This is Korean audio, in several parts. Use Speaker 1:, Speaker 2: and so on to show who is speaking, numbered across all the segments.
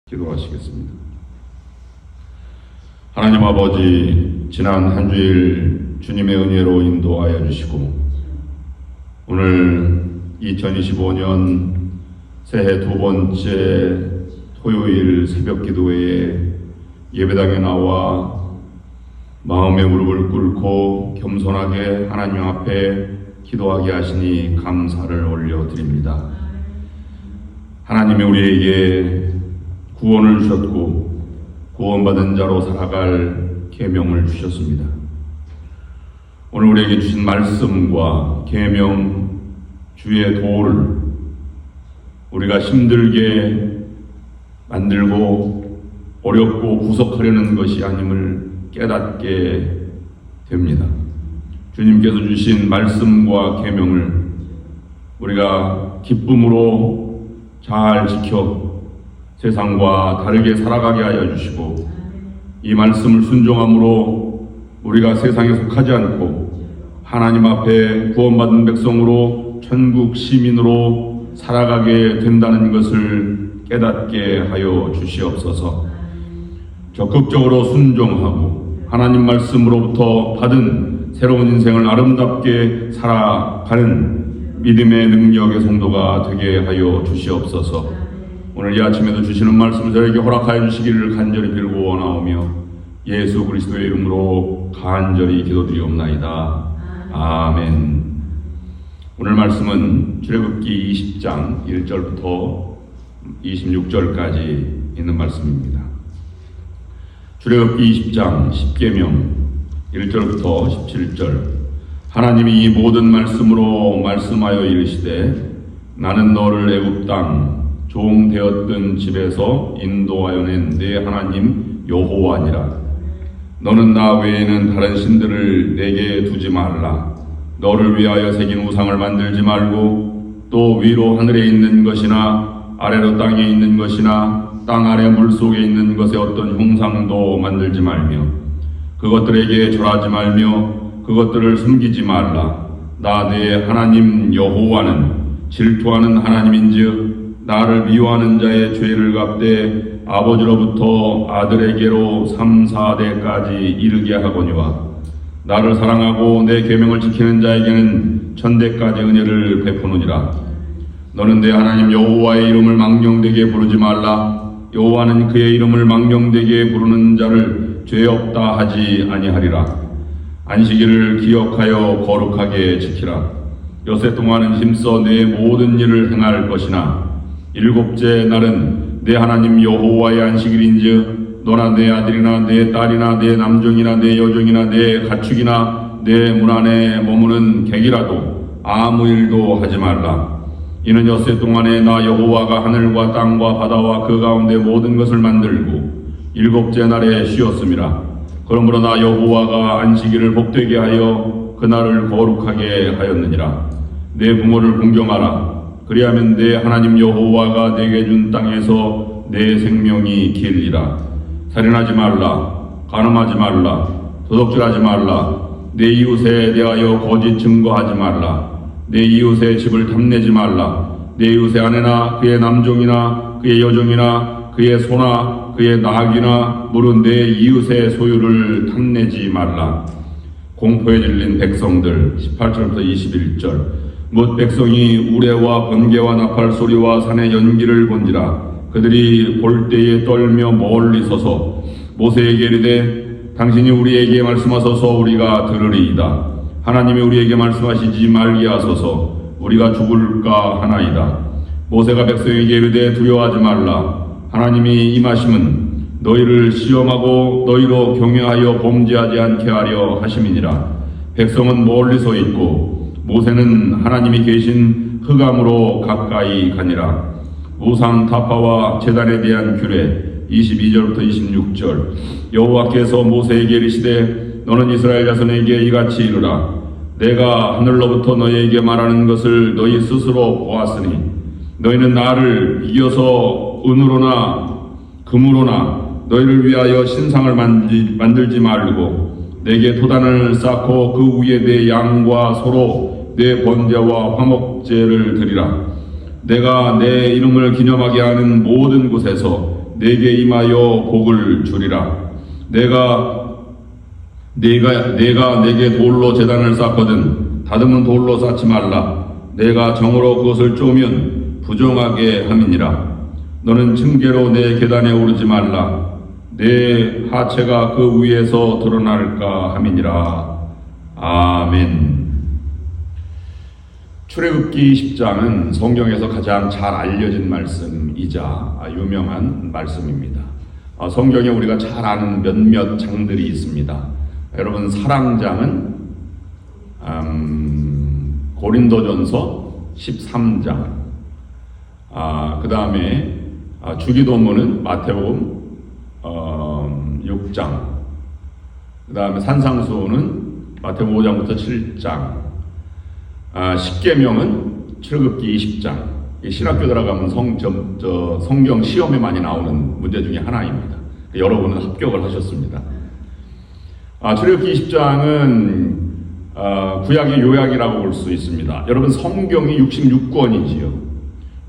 Speaker 1: 기도하시겠습니다. 하나님 아버지, 지난 한 주일 주님의 은혜로 인도하여 주시고 오늘 2025년 새해 두 번째 토요일 새벽 기도회에 예배당에 나와 마음의 무릎을 꿇고 겸손하게 하나님 앞에 기도하게 하시니 감사를 올려드립니다. 하나님이 우리에게 구원을 주셨고 구원받은 자로 살아갈 계명을 주셨습니다. 오늘 우리에게 주신 말씀과 계명, 주의 도를 우리가 힘들게 만들고 어렵고 구속하려는 것이 아님을 깨닫게 됩니다. 주님께서 주신 말씀과 계명을 우리가 기쁨으로 잘 지켜 세상과 다르게 살아가게 하여 주시고 이 말씀을 순종함으로 우리가 세상에 속하지 않고 하나님 앞에 구원받은 백성으로 천국 시민으로 살아가게 된다는 것을 깨닫게 하여 주시옵소서. 적극적으로 순종하고 하나님 말씀으로부터 받은 새로운 인생을 아름답게 살아가는 믿음의 능력의 성도가 되게 하여 주시옵소서. 오늘 이 아침에도 주시는 말씀 저에게 허락하여 주시기를 간절히 빌고 원하오며 예수 그리스도의 이름으로 간절히 기도드리옵나이다. 아멘. 오늘 말씀은 출애굽기 20장 1절부터 26절까지 있는 말씀입니다. 출애굽기 20장 10계명 1절부터 17절. 하나님이 이 모든 말씀으로 말씀하여 이르시되 나는 너를 애굽 땅 종 되었던 집에서 인도하여 낸 내 하나님 여호와니라. 너는 나 외에는 다른 신들을 내게 두지 말라. 너를 위하여 새긴 우상을 만들지 말고 또 위로 하늘에 있는 것이나 아래로 땅에 있는 것이나 땅 아래 물속에 있는 것의 어떤 형상도 만들지 말며 그것들에게 절하지 말며 그것들을 숨기지 말라. 나 내 하나님 여호와는 질투하는 하나님인즉 나를 미워하는 자의 죄를 갚되 아버지로부터 아들에게로 3, 4대까지 이르게 하거니와 나를 사랑하고 내 계명을 지키는 자에게는 천대까지 은혜를 베푸느니라. 너는 내 하나님 여호와의 이름을 망령되게 부르지 말라. 여호와는 그의 이름을 망령되게 부르는 자를 죄 없다 하지 아니하리라. 안식일을 기억하여 거룩하게 지키라. 여세 동안은 힘써 내 모든 일을 행할 것이나 일곱째 날은 내 하나님 여호와의 안식일인즉 너나 내 아들이나 내 딸이나 내 남종이나 내 여종이나 내 가축이나 내 문 안에 머무는 객이라도 아무 일도 하지 말라. 이는 엿새 동안에 나 여호와가 하늘과 땅과 바다와 그 가운데 모든 것을 만들고 일곱째 날에 쉬었음이라. 그러므로 나 여호와가 안식일을 복되게 하여 그날을 거룩하게 하였느니라. 내 부모를 공경하라. 그리하면 내 하나님 여호와가 내게 준 땅에서 내 생명이 길리라. 살인하지 말라. 간음하지 말라. 도둑질하지 말라. 내 이웃에 대하여 거짓 증거하지 말라. 내 이웃의 집을 탐내지 말라. 내 이웃의 아내나 그의 남종이나 그의 여종이나 그의 소나 그의 낙이나 물은 내 이웃의 소유를 탐내지 말라. 공포에 질린 백성들 18절부터 21절. 못 백성이 우레와 번개와 나팔 소리와 산의 연기를 본지라. 그들이 볼 때에 떨며 멀리 서서 모세에게 이르되 당신이 우리에게 말씀하소서 우리가 들으리이다. 하나님이 우리에게 말씀하시지 말게 하소서 우리가 죽을까 하나이다. 모세가 백성에게 이르되 두려워하지 말라. 하나님이 임하심은 너희를 시험하고 너희로 경외하여 범죄하지 않게 하려 하심이니라. 백성은 멀리 서 있고 모세는 하나님이 계신 흑암으로 가까이 가니라. 우상 타파와 제단에 대한 규례 22절부터 26절. 여호와께서 모세에게 이르시되 너는 이스라엘 자손에게 이같이 이르라. 내가 하늘로부터 너희에게 말하는 것을 너희 스스로 보았으니 너희는 나를 이겨서 은으로나 금으로나 너희를 위하여 신상을 만들지 말고 내게 토단을 쌓고 그 위에 내 양과 소로 내 번제와 화목제를 드리라. 내가 내 이름을 기념하게 하는 모든 곳에서 내게 임하여 복을 주리라. 내가 내게 돌로 제단을 쌓거든 다듬은 돌로 쌓지 말라. 내가 정으로 그것을 쪼면 부정하게 함이니라. 너는 층계로 내 계단에 오르지 말라. 내 하체가 그 위에서 드러날까 함이니라. 아멘. 출애굽기 10장은 성경에서 가장 잘 알려진 말씀이자 유명한 말씀입니다. 성경에 우리가 잘 아는 몇몇 장들이 있습니다. 여러분, 사랑장은 고린도전서 13장, 그 다음에 주기도문은 마태복음 6장, 그 다음에 산상수훈은 마태복음 5장부터 7장, 십계명은 출애굽기 20장. 신학교 들어가면 성경 시험에 많이 나오는 문제 중에 하나입니다. 여러분은 합격을 하셨습니다. 출애굽기 20장은 구약의 요약이라고 볼 수 있습니다. 여러분, 성경이 66권이지요.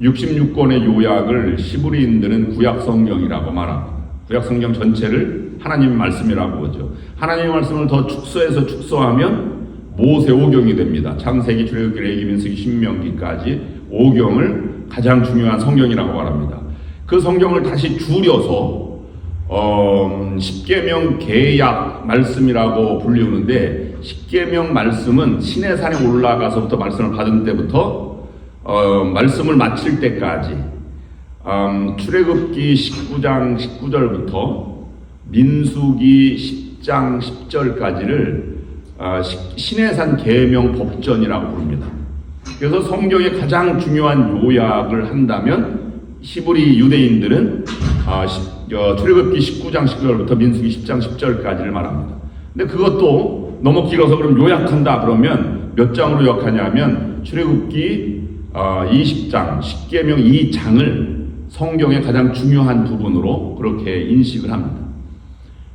Speaker 1: 66권의 요약을 시브리인들은 구약 성경이라고 말합니다. 구약 성경 전체를 하나님의 말씀이라고 보죠. 하나님의 말씀을 더 축소해서 축소하면 모세오경이 됩니다. 창세기, 출애굽기, 레위기, 민수기, 신명기까지 5경을 가장 중요한 성경이라고 말합니다. 그 성경을 다시 줄여서 십계명 계약 말씀이라고 불리우는데, 십계명 말씀은 시내산에 올라가서부터 말씀을 받은 때부터 말씀을 마칠 때까지, 출애굽기 19장 19절부터 민수기 10장 10절까지를 시내산 계명 법전이라고 부릅니다. 그래서 성경의 가장 중요한 요약을 한다면 히브리 유대인들은 출애굽기 19장 19절부터 민수기 10장 10절까지를 말합니다. 근데 그것도 너무 길어서 그럼 요약한다 그러면 몇 장으로 요약하냐면 출애굽기 20장, 십계명 2장을 성경의 가장 중요한 부분으로 그렇게 인식을 합니다.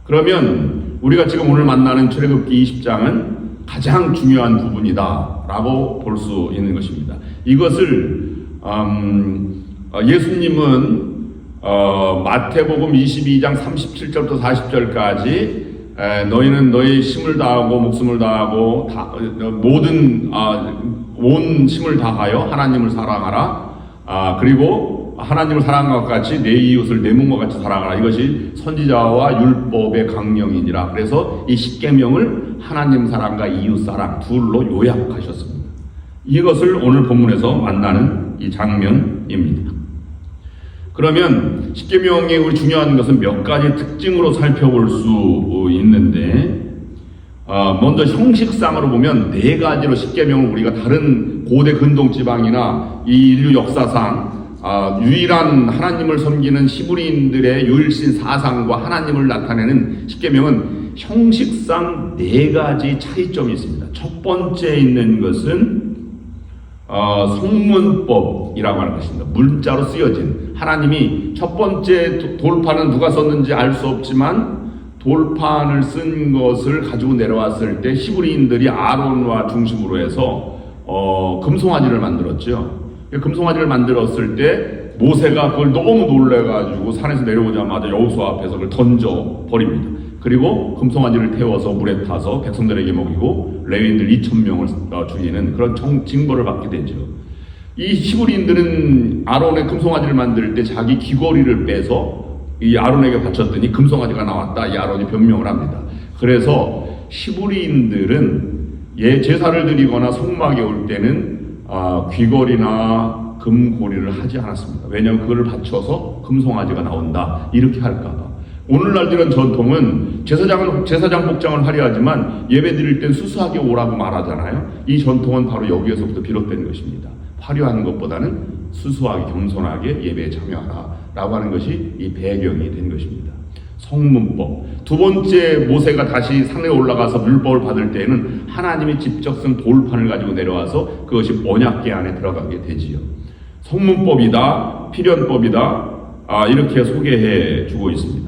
Speaker 1: 그러면 우리가 지금 오늘 만나는 출애굽기 20장은 가장 중요한 부분이다 라고 볼 수 있는 것입니다. 이것을 예수님은 마태복음 22장 37절부터 40절까지 너희는 너희 힘을 다하고 목숨을 다하고 모든 온 힘을 다하여 하나님을 사랑하라. 그리고 하나님을 사랑한 것 같이 내 이웃을 내 몸과 같이 사랑하라. 이것이 선지자와 율법의 강령이니라. 그래서 이 십계명을 하나님 사랑과 이웃 사랑 둘로 요약하셨습니다. 이것을 오늘 본문에서 만나는 이 장면입니다. 그러면 십계명의 우리 중요한 것은 몇 가지 특징으로 살펴볼 수 있는데, 먼저 형식상으로 보면 네 가지로 십계명을 우리가 다른 고대 근동 지방이나 이 인류 역사상 유일한 하나님을 섬기는 히브리인들의 유일신 사상과 하나님을 나타내는 십계명은 형식상 네 가지 차이점이 있습니다. 첫 번째 있는 것은 성문법이라고 하는 것입니다. 문자로 쓰여진, 하나님이 첫 번째 돌판은 누가 썼는지 알 수 없지만 돌판을 쓴 것을 가지고 내려왔을 때 히브리인들이 아론과 중심으로 해서 금송아지를 만들었죠. 금송아지를 만들었을 때 모세가 그걸 너무 놀래가지고 산에서 내려오자마자 여호수아 앞에서 그걸 던져 버립니다. 그리고 금송아지를 태워서 물에 타서 백성들에게 먹이고 레위인들 2,000명을 죽이는 그런 징벌을 받게 되죠. 이 히브리인들은 아론의 금송아지를 만들 때 자기 귀걸이를 빼서 이 아론에게 바쳤더니 금송아지가 나왔다. 이 아론이 변명을 합니다. 그래서 히브리인들은 제사를 드리거나 성막에 올 때는 귀걸이나 금고리를 하지 않았습니다. 왜냐하면 그거를 바쳐서 금송아지가 나온다 이렇게 할까봐. 오늘날 이런 전통은 제사장 복장을 화려하지만 예배 드릴 땐 수수하게 오라고 말하잖아요. 이 전통은 바로 여기에서부터 비롯된 것입니다. 화려한 것보다는 수수하게 겸손하게 예배에 참여하라 라고 하는 것이 이 배경이 된 것입니다. 성문법. 두 번째, 모세가 다시 산에 올라가서 율법을 받을 때에는 하나님이 직접 쓴 돌판을 가지고 내려와서 그것이 언약궤 안에 들어가게 되지요. 성문법이다, 필연법이다, 이렇게 소개해 주고 있습니다.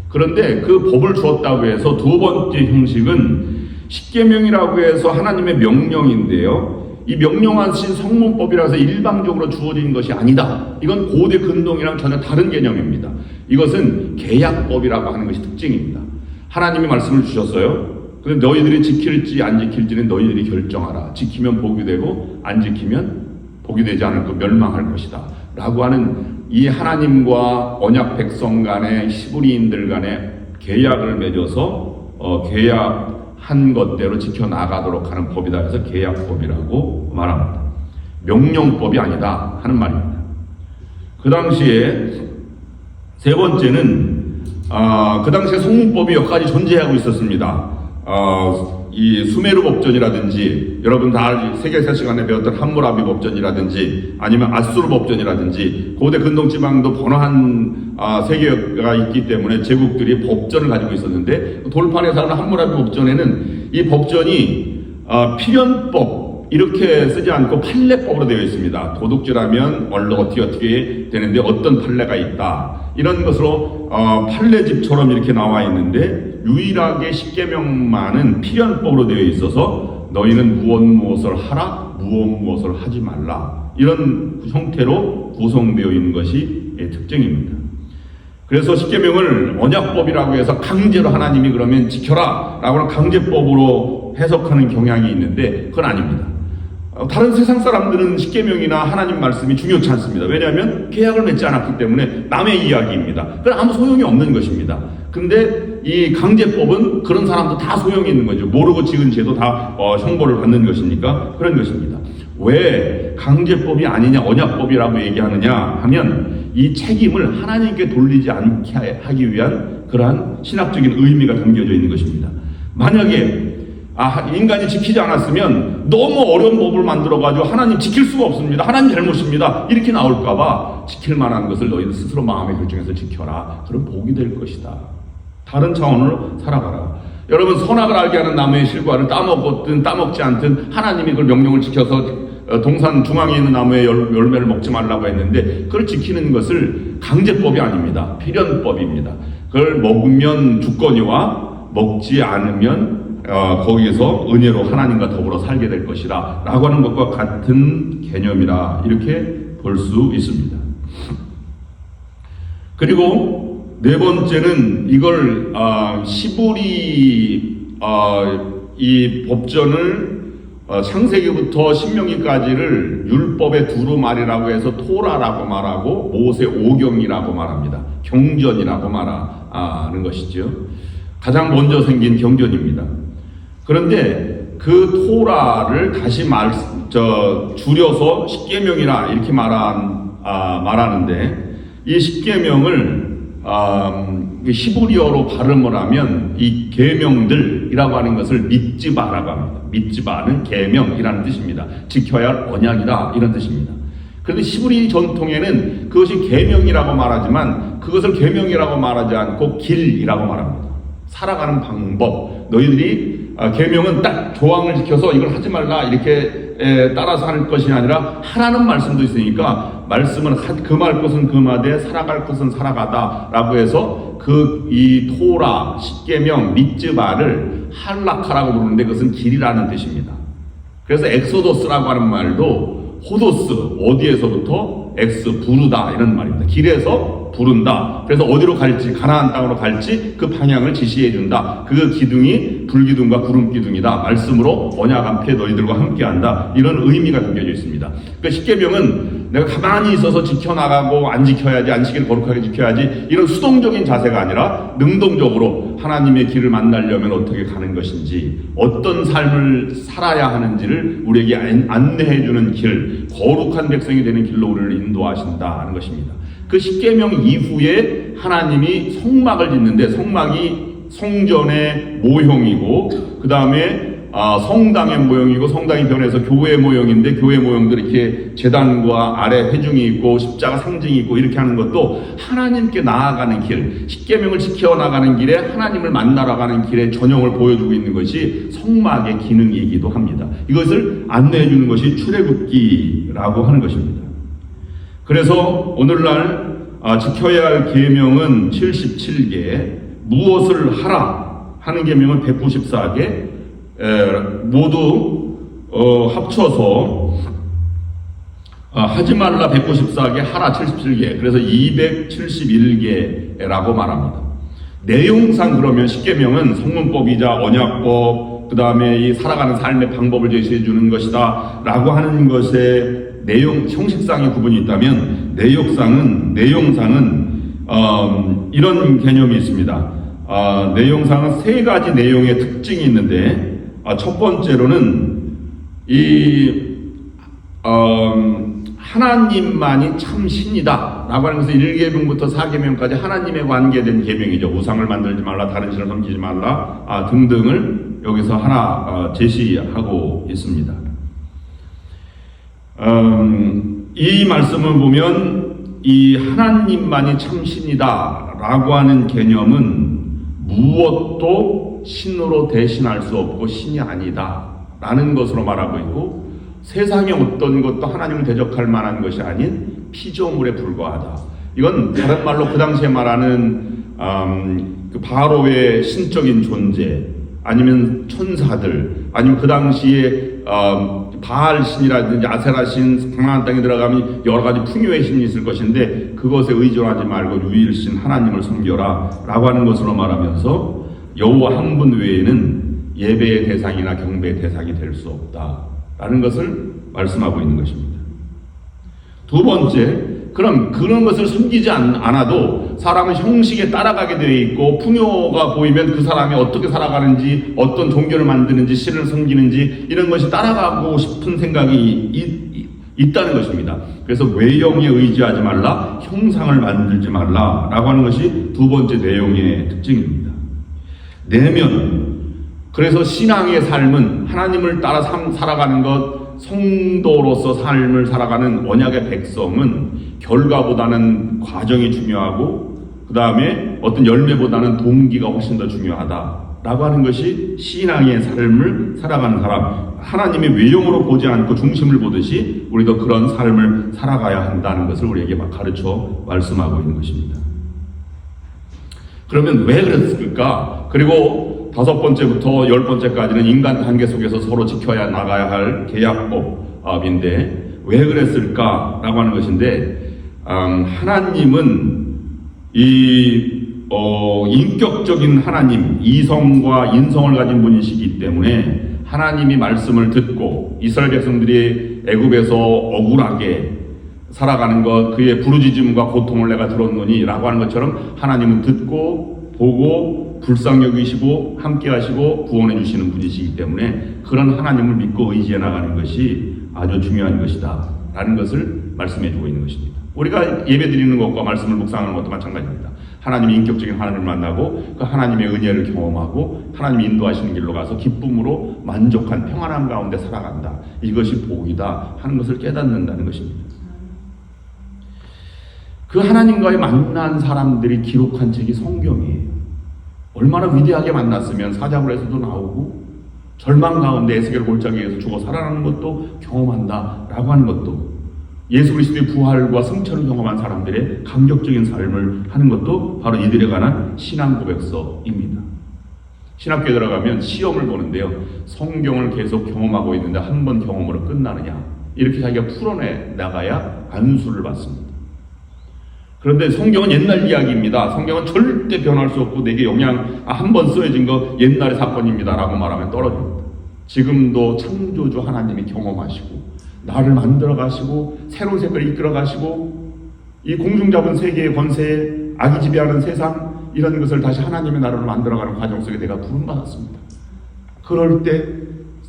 Speaker 1: 그런데 그 법을 주었다고 해서 두 번째 형식은 십계명이라고 해서 하나님의 명령인데요. 이 명령하신 성문법이라서 일방적으로 주어진 것이 아니다. 이건 고대 근동이랑 전혀 다른 개념입니다. 이것은 계약법이라고 하는 것이 특징입니다. 하나님이 말씀을 주셨어요. 근데 너희들이 지킬지 안 지킬지는 너희들이 결정하라. 지키면 복이 되고 안 지키면 복이 되지 않을 것, 멸망할 것이다. 라고 하는 이 하나님과 언약 백성 간의 히브리인들 간의 계약을 맺어서 계약한 것대로 지켜나가도록 하는 법이다 해서 계약법이라고 말합니다. 명령법이 아니다 하는 말입니다. 그 당시에 세 번째는 그 당시에 성문법이 몇 가지 존재하고 있었습니다. 이 수메르 법전이라든지 여러분 다 세계사 시간에 배웠던 함무라비 법전이라든지 아니면 아수르 법전이라든지 고대 근동 지방도 번화한 세계가 있기 때문에 제국들이 법전을 가지고 있었는데 돌판에 사는 함무라비 법전에는 이 법전이 필연법 이렇게 쓰지 않고 판례법으로 되어 있습니다. 도둑질하면 어떻게 되는데 어떤 판례가 있다. 이런 것으로 판례집처럼 이렇게 나와 있는데 유일하게 십계명만은 필연법으로 되어 있어서 너희는 무엇을 하라, 무엇을 하지 말라. 이런 형태로 구성되어 있는 것이 특징입니다. 그래서 십계명을 언약법이라고 해서 강제로 하나님이 그러면 지켜라 라고 하는 강제법으로 해석하는 경향이 있는데 그건 아닙니다. 다른 세상 사람들은 십계명이나 하나님 말씀이 중요치 않습니다. 왜냐하면 계약을 맺지 않았기 때문에 남의 이야기입니다. 그건 아무 소용이 없는 것입니다. 근데 이 강제법은 그런 사람도 다 소용이 있는 거죠. 모르고 지은 죄도 다 형벌을 받는 것이니까 그런 것입니다. 왜 강제법이 아니냐 언약법이라고 얘기하느냐 하면 이 책임을 하나님께 돌리지 않게 하기 위한 그러한 신학적인 의미가 담겨져 있는 것입니다. 만약에 인간이 지키지 않았으면 너무 어려운 법을 만들어가지고 하나님 지킬 수가 없습니다. 하나님 잘못입니다. 이렇게 나올까봐 지킬 만한 것을 너희들 스스로 마음에 결정해서 지켜라. 그럼 복이 될 것이다. 다른 차원으로 살아가라. 여러분 선악을 알게 하는 나무의 실과를 따먹었든 따먹지 않든 하나님이 그걸 명령을 지켜서 동산 중앙에 있는 나무의 열매를 먹지 말라고 했는데 그걸 지키는 것을 강제법이 아닙니다. 필연법입니다. 그걸 먹으면 죽거니와 먹지 않으면 거기에서 은혜로 하나님과 더불어 살게 될 것이다 라고 하는 것과 같은 개념이라 이렇게 볼 수 있습니다. 그리고 네 번째는 이걸 시부리 이 법전을 창세기부터 신명기까지를 율법의 두루마리라고 해서 토라라고 말하고 모세 오경이라고 말합니다. 경전이라고 말하는 것이죠. 가장 먼저 생긴 경전입니다. 그런데 그 토라를 다시 줄여서 십계명이라 이렇게 말하는데 이 십계명을 히브리어로 발음을 하면 이 계명들이라고 하는 것을 미츠바라고 합니다. 미츠바는 계명이라는 뜻입니다. 지켜야 할 언약이다 이런 뜻입니다. 그런데 히브리 전통에는 그것이 계명이라고 말하지만 그것을 계명이라고 말하지 않고 길이라고 말합니다. 살아가는 방법. 너희들이 계명은 딱 조항을 지켜서 이걸 하지 말라 이렇게 따라서 할 것이 아니라 하라는 말씀도 있으니까 말씀은 금할 것은 금하되 살아갈 것은 살아가다라고 해서 이 토라, 십계명, 미츠바를 할라카라고 부르는데 그것은 길이라는 뜻입니다. 그래서 엑소도스라고 하는 말도 호도스, 어디에서부터 부르다 이런 말입니다. 길에서 부른다. 그래서 어디로 갈지, 가나안 땅으로 갈지 그 방향을 지시해 준다. 그 기둥이 불기둥과 구름기둥이다. 말씀으로 언약 앞에 너희들과 함께한다. 이런 의미가 담겨져 있습니다. 그러니까 십계명은 내가 가만히 있어서 지켜나가고 안 지켜야지, 안식일 거룩하게 지켜야지 이런 수동적인 자세가 아니라 능동적으로 하나님의 길을 만나려면 어떻게 가는 것인지, 어떤 삶을 살아야 하는지를 우리에게 안내해 주는 길, 거룩한 백성이 되는 길로 우리를 인도하신다는 것입니다. 그 십계명 이후에 하나님이 성막을 짓는데 성막이 성전의 모형이고 그 다음에 성당의 모형이고 성당이 변해서 교회 모형인데 교회 모형도 이렇게 제단과 아래 회중이 있고 십자가 상징이 있고 이렇게 하는 것도 하나님께 나아가는 길, 십계명을 지켜나가는 길에 하나님을 만나러 가는 길의 전형을 보여주고 있는 것이 성막의 기능이기도 합니다. 이것을 안내해 주는 것이 출애굽기라고 하는 것입니다. 그래서 오늘날 지켜야 할 계명은 77개, 무엇을 하라 하는 계명은 194개, 모두 합쳐서 하지 말라 194개, 하라 77개, 그래서 271개라고 말합니다. 내용상 그러면 십계명은 성문법이자 언약법, 그 다음에 이 살아가는 삶의 방법을 제시해 주는 것이다 라고 하는 것에 내용, 형식상의 구분이 있다면 내용상은 이런 개념이 있습니다. 내용상은 세 가지 내용의 특징이 있는데, 첫 번째로는 하나님만이 참 신이다 라고 하는 것은 1계명부터 4계명까지 하나님에 관계된 계명이죠. 우상을 만들지 말라, 다른 신을 섬기지 말라 등등을 여기서 하나 제시하고 있습니다. 이 말씀을 보면 이 하나님만이 참 신이다 라고 하는 개념은 무엇도 신으로 대신할 수 없고 신이 아니다 라는 것으로 말하고 있고, 세상의 어떤 것도 하나님을 대적할 만한 것이 아닌 피조물에 불과하다. 이건 다른 말로 그 당시에 말하는 그 바로의 신적인 존재, 아니면 천사들, 아니면 그 당시에 바알 신이라든지 아세라 신, 가나안 땅에 들어가면 여러 가지 풍요의 신이 있을 것인데 그것에 의존하지 말고 유일신 하나님을 섬겨라 라고 하는 것으로 말하면서 여호와 한 분 외에는 예배의 대상이나 경배의 대상이 될 수 없다 라는 것을 말씀하고 있는 것입니다. 두 번째, 그럼 그런 것을 숨기지 않아도 사람은 형식에 따라가게 되어 있고, 풍요가 보이면 그 사람이 어떻게 살아가는지, 어떤 종교를 만드는지, 신을 섬기는지 이런 것이 따라가고 싶은 생각이 있다는 것입니다. 그래서 외형에 의지하지 말라, 형상을 만들지 말라 라고 하는 것이 두 번째 내용의 특징입니다. 내면, 그래서 신앙의 삶은 하나님을 따라 살아가는 것, 성도로서 삶을 살아가는 언약의 백성은 결과보다는 과정이 중요하고, 그 다음에 어떤 열매보다는 동기가 훨씬 더 중요하다라고 하는 것이 신앙의 삶을 살아가는 사람, 하나님의 외형으로 보지 않고 중심을 보듯이 우리도 그런 삶을 살아가야 한다는 것을 우리에게 가르쳐 말씀하고 있는 것입니다. 그러면 왜 그랬을까? 그리고 5번째부터 10번째까지는 인간 관계 속에서 서로 지켜야 나가야 할 계약법인데 왜 그랬을까라고 하는 것인데, 하나님은 인격적인 하나님, 이성과 인성을 가진 분이시기 때문에 하나님이 말씀을 듣고 이스라엘 백성들이 애굽에서 억울하게 살아가는 것, 그의 부르짖음과 고통을 내가 들었노니 라고 하는 것처럼 하나님은 듣고 보고 불쌍히 여기시고 함께 하시고 구원해 주시는 분이시기 때문에 그런 하나님을 믿고 의지해 나가는 것이 아주 중요한 것이다 라는 것을 말씀해 주고 있는 것입니다. 우리가 예배 드리는 것과 말씀을 묵상하는 것도 마찬가지입니다. 하나님의 인격적인 하나님을 만나고 그 하나님의 은혜를 경험하고 하나님이 인도하시는 길로 가서 기쁨으로 만족한 평안함 가운데 살아간다. 이것이 복이다 하는 것을 깨닫는다는 것입니다. 그 하나님과의 만난 사람들이 기록한 책이 성경이에요. 얼마나 위대하게 만났으면 사자굴에서도 나오고 절망 가운데 에스겔 골짜기에서 죽어 살아나는 것도 경험한다 라고 하는 것도, 예수 그리스도의 부활과 승천을 경험한 사람들의 감격적인 삶을 하는 것도 바로 이들에 관한 신앙 고백서입니다. 신학교에 들어가면 시험을 보는데요, 성경을 계속 경험하고 있는데 한 번 경험으로 끝나느냐, 이렇게 자기가 풀어내 나가야 안수를 받습니다. 그런데 성경은 옛날 이야기입니다. 성경은 절대 변할 수 없고 내게 한 번 쓰여진 거 옛날의 사건입니다 라고 말하면 떨어집니다. 지금도 창조주 하나님이 경험하시고 나를 만들어 가시고 새로운 세계를 이끌어 가시고 이 공중 잡은 세계의 권세에 악이 지배하는 세상, 이런 것을 다시 하나님의 나라로 만들어가는 과정 속에 내가 부름받았습니다. 그럴 때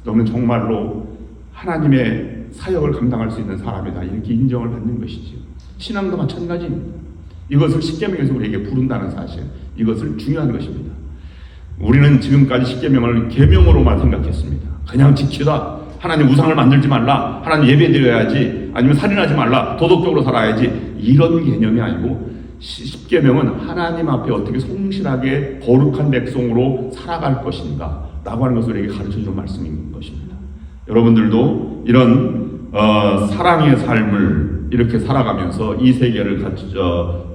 Speaker 1: 너는 정말로 하나님의 사역을 감당할 수 있는 사람이다, 이렇게 인정을 받는 것이지요. 신앙도 마찬가지입니다. 이것을 십계명에서 우리에게 부른다는 사실, 이것을 중요한 것입니다. 우리는 지금까지 십계명을 계명으로만 생각했습니다. 그냥 지키다, 하나님 우상을 만들지 말라, 하나님 예배드려야지, 아니면 살인하지 말라, 도덕적으로 살아야지, 이런 개념이 아니고 십계명은 하나님 앞에 어떻게 성실하게 거룩한 백성으로 살아갈 것인가 라고 하는 것을 우리에게 가르쳐주는 말씀인 것입니다. 여러분들도 이런 사랑의 삶을 이렇게 살아가면서 이 세계를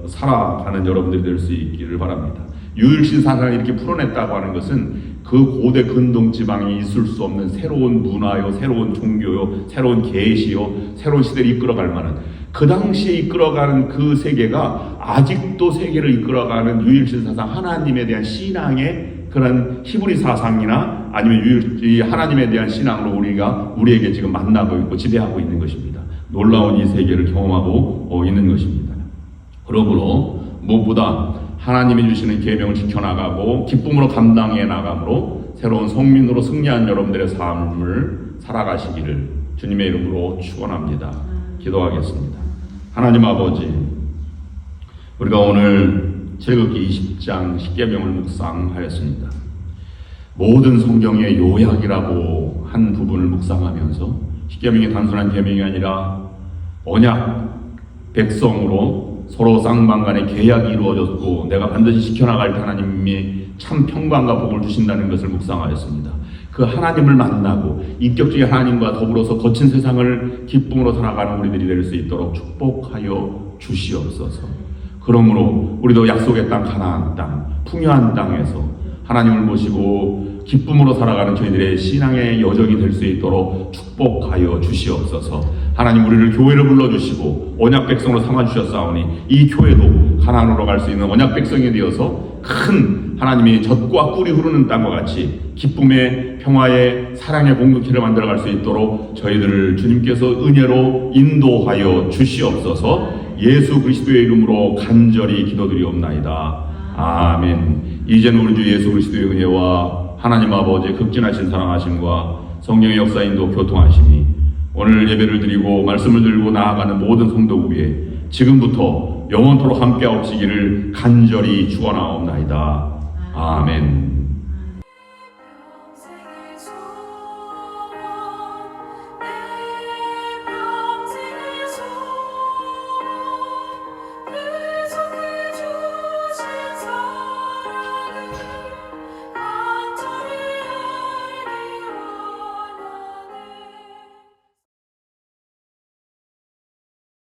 Speaker 1: 살아가는 여러분들이 될 수 있기를 바랍니다. 유일신 사상을 이렇게 풀어냈다고 하는 것은 그 고대 근동 지방이 있을 수 없는 새로운 문화요, 새로운 종교요, 새로운 계시요, 새로운 시대를 이끌어갈 만한, 그 당시에 이끌어가는 그 세계가 아직도 세계를 이끌어가는 유일신 사상 하나님에 대한 신앙의 그런 히브리 사상이나 아니면 이 하나님에 대한 신앙으로 우리에게 지금 만나고 있고 지배하고 있는 것입니다. 놀라운 이 세계를 경험하고 있는 것입니다. 그러므로 무엇보다 하나님이 주시는 계명을 지켜나가고 기쁨으로 감당해 나감으로 새로운 성민으로 승리한 여러분들의 삶을 살아가시기를 주님의 이름으로 축원합니다. 기도하겠습니다. 하나님 아버지, 우리가 오늘 출애굽기 20장 십계명을 묵상하였습니다. 모든 성경의 요약이라고 한 부분을 묵상하면서 십계명이 단순한 계명이 아니라 언약, 백성으로 서로 쌍방 간의 계약이 이루어졌고 내가 반드시 지켜나갈 때 하나님이 참 평강과 복을 주신다는 것을 묵상하였습니다. 그 하나님을 만나고 인격적인 하나님과 더불어서 거친 세상을 기쁨으로 살아가는 우리들이 될 수 있도록 축복하여 주시옵소서. 그러므로 우리도 약속의 땅 가나안 땅, 풍요한 땅에서 하나님을 모시고 기쁨으로 살아가는 저희들의 신앙의 여정이 될 수 있도록 축복하여 주시옵소서. 하나님, 우리를 교회로 불러주시고 언약 백성으로 삼아주셨사오니 이 교회도 가나안으로 갈 수 있는 언약 백성이 되어서 큰 하나님이 젖과 꿀이 흐르는 땅과 같이 기쁨의, 평화의, 사랑의 공동체를 만들어갈 수 있도록 저희들을 주님께서 은혜로 인도하여 주시옵소서. 예수 그리스도의 이름으로 간절히 기도드리옵나이다. 아멘. 이제는 우리 주 예수 그리스도의 은혜와 하나님 아버지의 극진하신 사랑하심과 성령의 역사인도 교통하심이 오늘 예배를 드리고 말씀을 들고 나아가는 모든 성도 위에 지금부터 영원토록 함께하옵시기를 간절히 축원하옵나이다. 아멘.